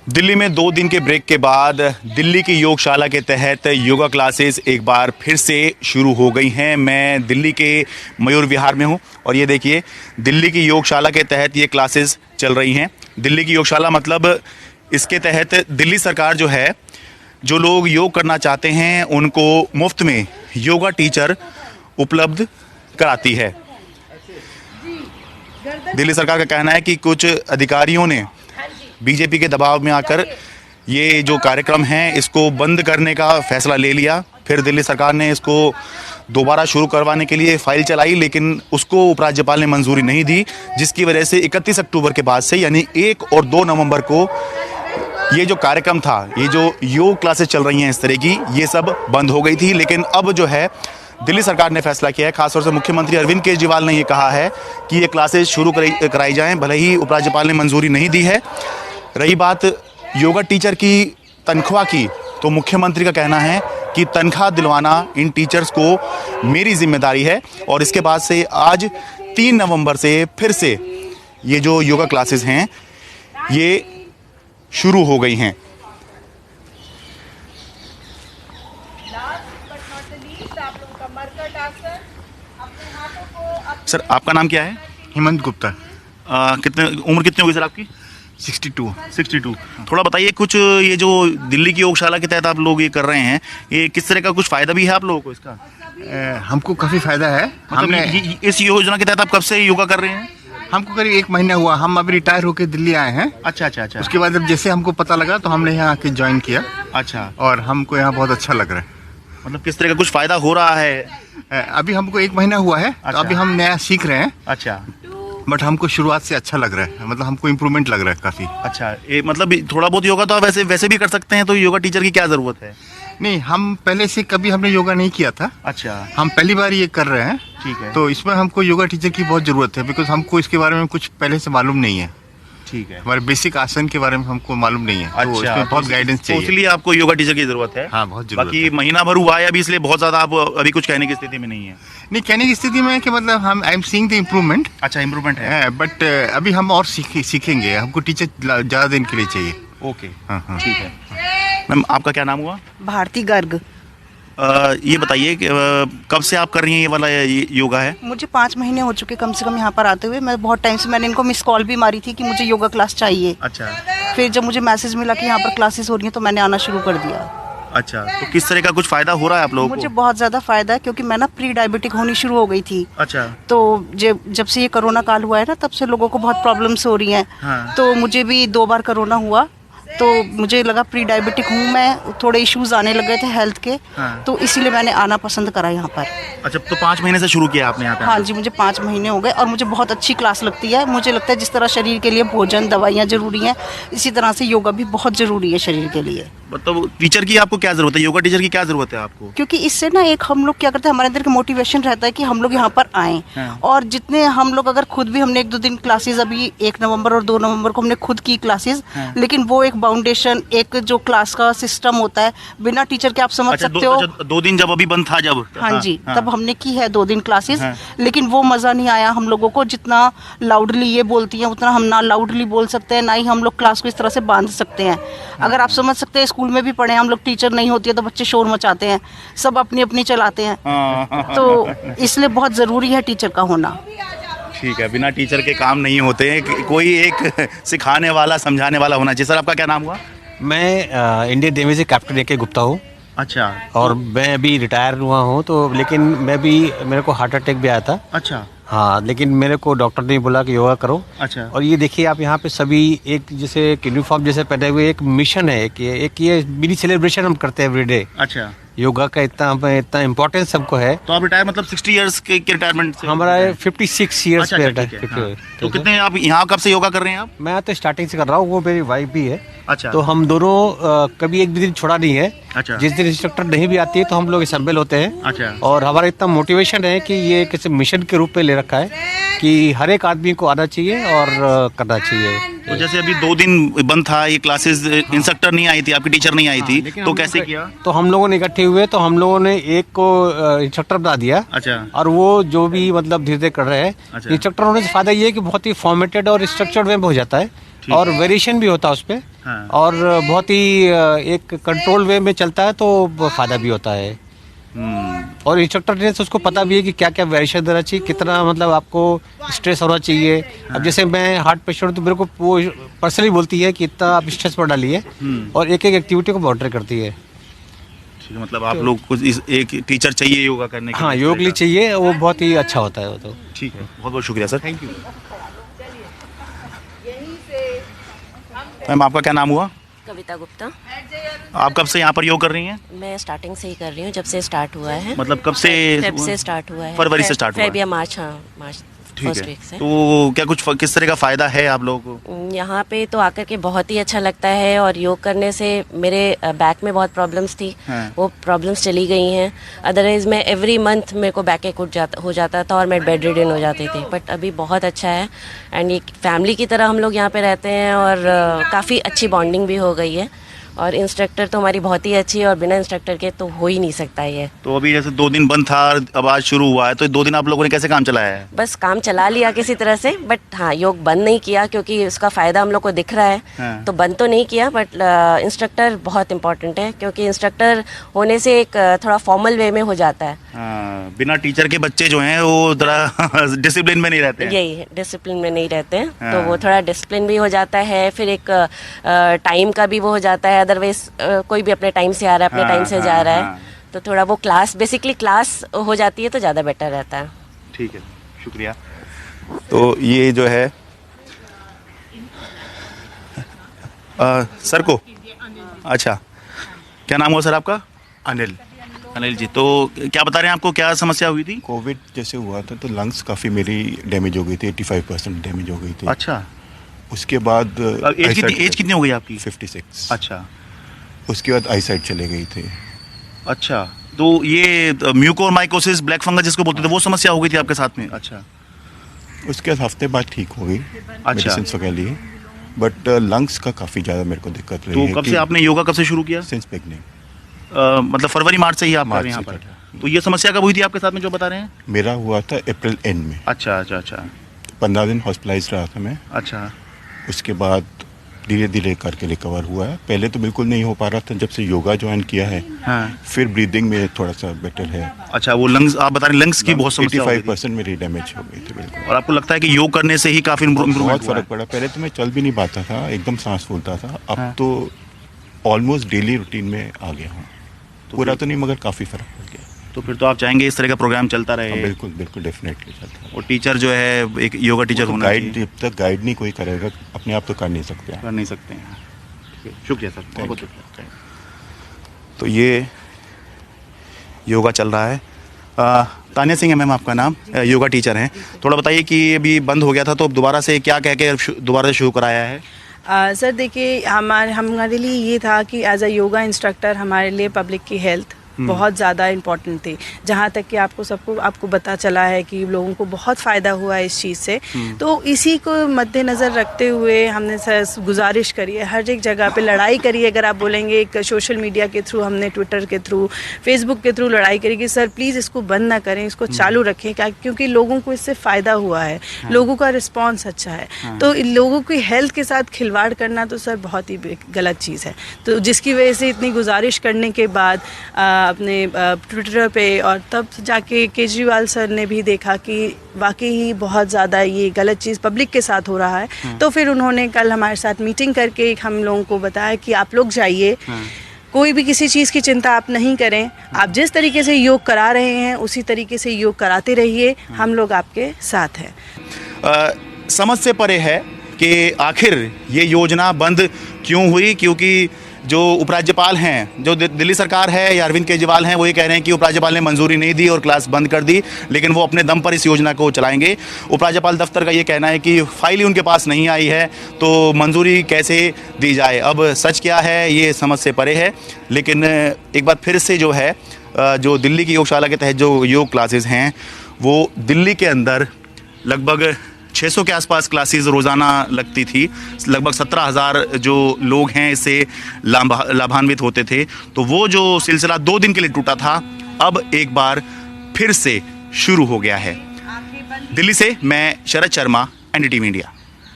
दिल्ली में 2 दिन के ब्रेक के बाद दिल्ली की योगशाला के तहत योगा क्लासेस एक बार फिर से शुरू हो गई हैं। मैं दिल्ली के मयूर विहार में हूं और ये देखिए दिल्ली की योगशाला के तहत ये क्लासेस चल रही हैं। दिल्ली की योगशाला मतलब इसके तहत दिल्ली सरकार जो है, जो लोग योग करना चाहते हैं उनको मुफ्त में योगा टीचर उपलब्ध कराती है। दिल्ली सरकार का कहना है कि कुछ अधिकारियों ने बीजेपी के दबाव में आकर ये जो कार्यक्रम है इसको बंद करने का फैसला ले लिया। फिर दिल्ली सरकार ने इसको दोबारा शुरू करवाने के लिए फाइल चलाई, लेकिन उसको उपराज्यपाल ने मंजूरी नहीं दी, जिसकी वजह से 31 अक्टूबर के बाद से यानी 1 और 2 नवंबर को ये जो कार्यक्रम था, ये जो योग क्लासेस चल रही हैं इस तरह की, ये सब बंद हो गई थी। लेकिन अब जो है दिल्ली सरकार ने फैसला किया है, खासतौर से मुख्यमंत्री अरविंद केजरीवाल ने ये कहा है कि ये क्लासेस शुरू कराई जाएं, भले ही उपराज्यपाल ने मंजूरी नहीं दी है। रही बात योगा टीचर की तनख्वाह की, तो मुख्यमंत्री का कहना है कि तनख्वाह दिलवाना इन टीचर्स को मेरी जिम्मेदारी है। और इसके बाद से आज 3 नवंबर से फिर से ये जो योगा क्लासेस हैं ये शुरू हो गई हैं। सर, आपका नाम क्या है? हेमंत गुप्ता। उम्र कितनी होगी सर आपकी? 62। थोड़ा बताइए कुछ, ये जो दिल्ली की योगशाला के तहत आप लोग ये कर रहे हैं, ये किस तरह का कुछ फायदा भी है आप लोगों को इसका? हमको काफ़ी फायदा है। मतलब हमने इस योजना के तहत आप कब से योगा कर रहे हैं? हमको करीब 1 महीना हुआ। हम अभी रिटायर होकर दिल्ली आए हैं। अच्छा। उसके बाद जब जैसे हमको पता लगा तो हमने यहाँ आके ज्वाइन किया। अच्छा। और हमको यहाँ बहुत अच्छा लग रहा है। मतलब किस तरह का कुछ फायदा हो रहा है? अभी हमको 1 महीना हुआ है। अच्छा। तो अभी हम नया सीख रहे हैं। अच्छा। बट हमको शुरुआत से अच्छा लग रहा है, मतलब हमको इम्प्रूवमेंट लग रहा है काफ़ी। अच्छा, ये मतलब थोड़ा बहुत योगा तो आप वैसे भी कर सकते हैं, तो योगा टीचर की क्या ज़रूरत है? नहीं, हम पहले से कभी हमने योगा नहीं किया था। अच्छा। हम पहली बार ये कर रहे हैं। ठीक है। तो इसमें हमको योगा टीचर की बहुत ज़रूरत है, बिकॉज हमको इसके बारे में कुछ पहले से मालूम नहीं है। ठीक है। हमारे बेसिक आसन के बारे में हमको मालूम नहीं है। अच्छा, तो इसमें बहुत गाइडेंस चाहिए। इसलिए आपको योगा टीचर की जरूरत है। हाँ, बहुत जरूरत बाकी है। महीना भर हुआ है अभी, इसलिए बहुत ज्यादा आप अभी कुछ कहने की स्थिति में नहीं है। नहीं, कहने की स्थिति में है कि मतलब हम I am seeing the improvement. अच्छा, इम्प्रूवमेंट है। बट अभी हम और सीखेंगे। हमको टीचर ज़्यादा दिन के लिए चाहिए। ओके। हाँ। ठीक है। मैम, आपका क्या नाम हुआ? भारती गर्ग। ये बताइए कि कब से आप कर रही हैं ये वाला योगा है? मुझे 5 महीने हो चुके कम से कम यहाँ पर आते हुए। मैं बहुत टाइम से, मैंने इनको मिस कॉल भी मारी थी कि मुझे योगा क्लास चाहिए। अच्छा। फिर जब मुझे मैसेज मिला कि यहाँ पर क्लासेस हो रही हैं तो मैंने आना शुरू कर दिया। अच्छा, तो किस तरह का कुछ फायदा हो रहा है आप लोगों को? मुझे बहुत ज़्यादा फायदा है, क्योंकि मैं ना प्री डायबिटिक होनी शुरू हो गई थी। अच्छा। तो जब से ये कोरोना काल हुआ है ना, तब से लोगों को बहुत प्रॉब्लम्स हो रही हैं। हाँ। तो मुझे भी 2 बार कोरोना हुआ, तो मुझे लगा प्री डायबिटिक हूँ मैं, थोड़े इश्यूज आने लग गए थे हेल्थ के। हाँ। तो इसीलिए मैंने आना पसंद करा यहाँ पर। अच्छा, तो 5 महीने से शुरू किया आपने यहाँ पे? हाँ जी, मुझे 5 महीने हो गए और मुझे बहुत अच्छी क्लास लगती है। मुझे लगता है जिस तरह शरीर के लिए भोजन दवाइयाँ जरूरी हैं, इसी तरह से योगा भी बहुत ज़रूरी है शरीर के लिए। मतलब टीचर की आपको क्या ज़रूरत है? योगा टीचर की क्या ज़रूरत है आपको? क्योंकि इससे ना एक हम लोग क्या करते हैं, हमारे अंदर का मोटिवेशन रहता है कि हम लोग यहाँ पर आएँ। हाँ। और जितने हम लोग अगर खुद भी, हमने 1-2 दिन क्लासेस, अभी 1 नवंबर और 2 नवंबर को हमने खुद की क्लासेस। हाँ। लेकिन वो एक बाउंडेशन, एक जो क्लास का सिस्टम होता है बिना टीचर के, आप समझ सकते हो। 2 दिन जब अभी बंद था जब? हाँ जी, तब हमने की है 2 दिन क्लासेस। हाँ। लेकिन वो मज़ा नहीं आया हम लोगों को। जितना लाउडली ये बोलती हैं उतना हम ना लाउडली बोल सकते हैं, ना ही हम लोग क्लास को इस तरह से बांध सकते हैं। अगर आप समझ सकते हैं, स्कूल में भी पढ़े हम लोग, टीचर नहीं होती है तो बच्चे शोर मचाते हैं, सब अपनी अपनी चलाते हैं। तो इसलिए बहुत ज़रूरी है टीचर का होना। ठीक है, बिना टीचर के काम नहीं होते हैं, कोई एक सिखाने वाला, समझाने वाला होना चाहिए। सर, आपका क्या नाम हुआ? मैं इंडियन नेवी से कैप्टन AK गुप्ता हूँ। अच्छा। और मैं अभी रिटायर हुआ हूँ, तो लेकिन मेरे को हार्ट अटैक भी आया था। अच्छा। हाँ, लेकिन मेरे को डॉक्टर ने बोला कि योगा करो। अच्छा। और ये देखिए आप यहाँ पे सभी एक जैसे यूनिफॉर्म जैसे पहने हुए, एक मिशन है, एक ये मिनी सेलिब्रेशन हम करते हैं एवरीडे। अच्छा। योगा का इतना इम्पोर्टेंस हमको है। तो आप रिटायर मतलब 60 इयर्स के रिटायरमेंट से? हमारा 56 ईयर्स अच्छा, पे ठीक है। हाँ। तो तो कितने आप यहाँ कब से योगा कर रहे हैं आप? मैं तो स्टार्टिंग से कर रहा हूँ, वो मेरी वाइफ भी है। अच्छा। तो हम दोनों कभी एक भी दिन छोड़ा नहीं है। अच्छा। जिस दिन इंस्ट्रक्टर नहीं भी आती है तो हम लोग असम्बल होते हैं। अच्छा। और हमारा इतना मोटिवेशन है कि ये किसी मिशन के रूप में ले रखा है कि हर एक आदमी को आना चाहिए और करना चाहिए। तो जैसे अभी 2 दिन बंद था ये क्लासेस, इंस्ट्रक्टर नहीं आई थी, आपकी टीचर नहीं आई थी, लेकिन तो हम कैसे लोग- किया? तो हम लोगों ने इकट्ठे हुए, तो हम लोगों ने एक को इंस्ट्रक्टर बता दिया। अच्छा। और वो जो भी मतलब धीरे धीरे कर रहे हैं, अच्छा। इंस्ट्रक्टर होने से फायदा ये है कि बहुत ही फॉर्मेटेड और स्ट्रक्चर्ड में हो जाता है, और वेरिएशन भी होता है उस पर, हाँ। और बहुत ही एक कंट्रोल वे में चलता है, तो फायदा भी होता है। और इंस्ट्रक्टर ने तो उसको पता भी है कि क्या क्या वेरिएशन देना चाहिए, कितना मतलब आपको स्ट्रेस होना चाहिए। अब जैसे मैं हार्ट पेशेंट, तो मेरे को वो पर्सनली बोलती है कि इतना आप स्ट्रेस पर डालिए, और एक एक एक्टिविटी को मॉनिटर करती है। ठीक है, मतलब आप लोग को एक टीचर चाहिए योगा करने के हाँ, लिए? योग लिए चाहिए, वो बहुत ही अच्छा होता है वो तो। ठीक है, बहुत बहुत शुक्रिया सर। Thank you. मैम आपका क्या नाम हुआ? कविता गुप्ता। आप कब से यहाँ पर योग कर रही हैं? मैं स्टार्टिंग से ही कर रही हूँ, जब से स्टार्ट हुआ है। मतलब कब से? फेब से स्टार्ट हुआ है। फरवरी से स्टार्ट हुआ है? फेब या मार्च, हाँ मार्च ठीक फर्स्ट है, वीक से। तो क्या कुछ किस तरह का फायदा है आप लोगों को? यहाँ पे तो आकर के बहुत ही अच्छा लगता है, और योग करने से मेरे बैक में बहुत प्रॉब्लम्स थी, हाँ। वो प्रॉब्लम्स चली गई हैं। अदरवाइज मैं एवरी मंथ मेरे को बैक एक हो जाता था, और मैं बेड रिडन हो जाती थी, बट अभी बहुत अच्छा है। एंड ये फैमिली की तरह हम लोग यहाँ पे रहते हैं, और काफ़ी अच्छी बॉन्डिंग भी हो गई है, और इंस्ट्रक्टर तो हमारी बहुत ही अच्छी है, और बिना इंस्ट्रक्टर के तो हो ही नहीं सकता ये। तो अभी जैसे 2 दिन बंद था, अब आज शुरू हुआ है, तो 2 दिन आप लोगों ने कैसे काम चलाया है? बस काम चला लिया किसी तरह से, बट हाँ योग बंद नहीं किया, क्योंकि उसका फ़ायदा हम लोग को दिख रहा है। हाँ। तो बंद तो नहीं किया, बट इंस्ट्रक्टर बहुत इंपॉर्टेंट है, क्योंकि इंस्ट्रक्टर होने से एक थोड़ा फॉर्मल वे में हो जाता है। हाँ, बिना टीचर के बच्चे जो हैं वो जरा डिसिप्लिन में नहीं रहते हैं। यही है, डिसिप्लिन में नहीं रहते हैं, हाँ। तो वो थोड़ा डिसिप्लिन भी हो जाता है, फिर एक टाइम का भी वो हो जाता है। अदरवाइज कोई भी अपने टाइम से आ रहा है, अपने हाँ, टाइम से हाँ, जा रहा हाँ। है, तो थोड़ा वो बेसिकली क्लास हो जाती है, तो ज़्यादा बेटर रहता है। ठीक है, शुक्रिया। तो ये जो है सर को, अच्छा क्या नाम हुआ सर आपका? अनिल। अनिल जी, तो क्या बता रहे हैं, आपको क्या समस्या हुई थी? कोविड जैसे हुआ था तो लंग्स काफ़ी मेरी डैमेज हो गई थी, 85% डैमेज हो गई थी। अच्छा, उसके बाद एज कितनी हो गई आपकी? 56। अच्छा उसके बाद आईसाइट चले गई थी। अच्छा, तो ये म्यूकोरमाइकोसिस, ब्लैक फंगस जिसको बोलते थे, वो समस्या हो गई थी आपके साथ में? अच्छा उसके बाद हफ्ते बाद ठीक हो गई मेडिसिन वगैरह लिए, बट लंग्स का काफ़ी ज़्यादा मेरे को दिक्कत रही है। तो कब से आपने योगा कब से शुरू किया? सिंस बिगनिंग, मतलब फरवरी मार्च से ही आप कर रहे हैं मार्च यहाँ से पर? तो ये समस्या कब हुई थी आपके साथ में जो बता रहे हैं? मेरा हुआ था अप्रैल एंड में। अच्छा अच्छा अच्छा 15 दिन हॉस्पिटलाइज रहा था मैं। अच्छा। उसके बाद धीरे धीरे करके रिकवर हुआ है। पहले तो बिल्कुल नहीं हो पा रहा था, जब से योगा ज्वाइन किया है हाँ। फिर ब्रीदिंग में थोड़ा सा बेटर है। अच्छा, वो लंग्स आप बता रहे हैं, लंग्स की बहुत समस्या हो गई थी। 85% मेरी डैमेज हो गई थी बिल्कुल। और आपको लगता है कि योग करने से ही काफी इम्प्रूवमेंट बहुत हुआ है? फर्क पड़ा। पहले तो मैं चल भी नहीं पाता था, एकदम सांस फूलता था। अब हाँ। तो ऑलमोस्ट डेली रूटीन में आ गया हूँ। तो पूरा फिर- तो नहीं मगर काफ़ी फर्क पड़ गया। तो फिर तो आप चाहेंगे इस तरह का प्रोग्राम चलता हाँ, रहे? बिल्कुल बिल्कुल डेफिनेटली चलता है। और टीचर जो है एक योगा टीचर होना गाइड चाहिए। जब तक गाइड नहीं कोई करेगा अपने आप तो कर नहीं सकते हैं। कर नहीं सकते हैं। ठीक है, शुक्रिया सर, बहुत बहुत शुक्रिया। Thank you. तो ये योगा चल रहा है। तानिया सिंह है मैम आपका नाम, योगा टीचर हैं। थोड़ा बताइए कि अभी बंद हो गया था, तो अब दोबारा से क्या कह के दोबारा से शुरू कराया है? सर देखिए, हमारे लिए ये था कि एज अ योगा इंस्ट्रक्टर हमारे लिए पब्लिक की हेल्थ बहुत ज़्यादा इम्पोर्टेंट थी। जहाँ तक कि आपको पता चला है कि लोगों को बहुत फ़ायदा हुआ है इस चीज़ से, तो इसी को मद्देनज़र रखते हुए हमने सर गुजारिश करी है, हर एक जगह पे लड़ाई करी है। अगर आप बोलेंगे एक सोशल मीडिया के थ्रू, हमने ट्विटर के थ्रू, फेसबुक के थ्रू लड़ाई करी कि सर प्लीज़ इसको बंद ना करें, इसको चालू रखें, क्योंकि लोगों को इससे फ़ायदा हुआ है, लोगों का रिस्पॉन्स अच्छा है। तो इन लोगों की हेल्थ के साथ खिलवाड़ करना तो सर बहुत ही गलत चीज़ है। तो जिसकी वजह से इतनी गुजारिश करने के बाद अपने ट्विटर पे, और तब जाके केजरीवाल सर ने भी देखा कि वाकई ही बहुत ज़्यादा ये गलत चीज़ पब्लिक के साथ हो रहा है। तो फिर उन्होंने कल हमारे साथ मीटिंग करके हम लोगों को बताया कि आप लोग जाइए, कोई भी किसी चीज़ की चिंता आप नहीं करें, आप जिस तरीके से योग करा रहे हैं उसी तरीके से योग कराते रहिए, हम लोग आपके साथ हैं। समझ से परे है कि आखिर ये योजना बंद क्यों हुई, क्योंकि जो उपराज्यपाल हैं, जो दिल्ली सरकार है या अरविंद केजरीवाल हैं, वो ये कह रहे हैं कि उपराज्यपाल ने मंजूरी नहीं दी और क्लास बंद कर दी, लेकिन वो अपने दम पर इस योजना को चलाएंगे। उपराज्यपाल दफ्तर का ये कहना है कि फाइल ही उनके पास नहीं आई है, तो मंजूरी कैसे दी जाए। अब सच क्या है ये समझ से परे है। लेकिन एक बार फिर से जो है, जो दिल्ली की योगशाला के तहत जो योग क्लासेस हैं, वो दिल्ली के अंदर लगभग 600 के आसपास क्लासेस रोज़ाना लगती थी, लगभग 17,000 जो लोग हैं इससे लाभान्वित होते थे। तो वो जो सिलसिला 2 दिन के लिए टूटा था, अब एक बार फिर से शुरू हो गया है। दिल्ली से मैं शरद शर्मा, NDTV इंडिया।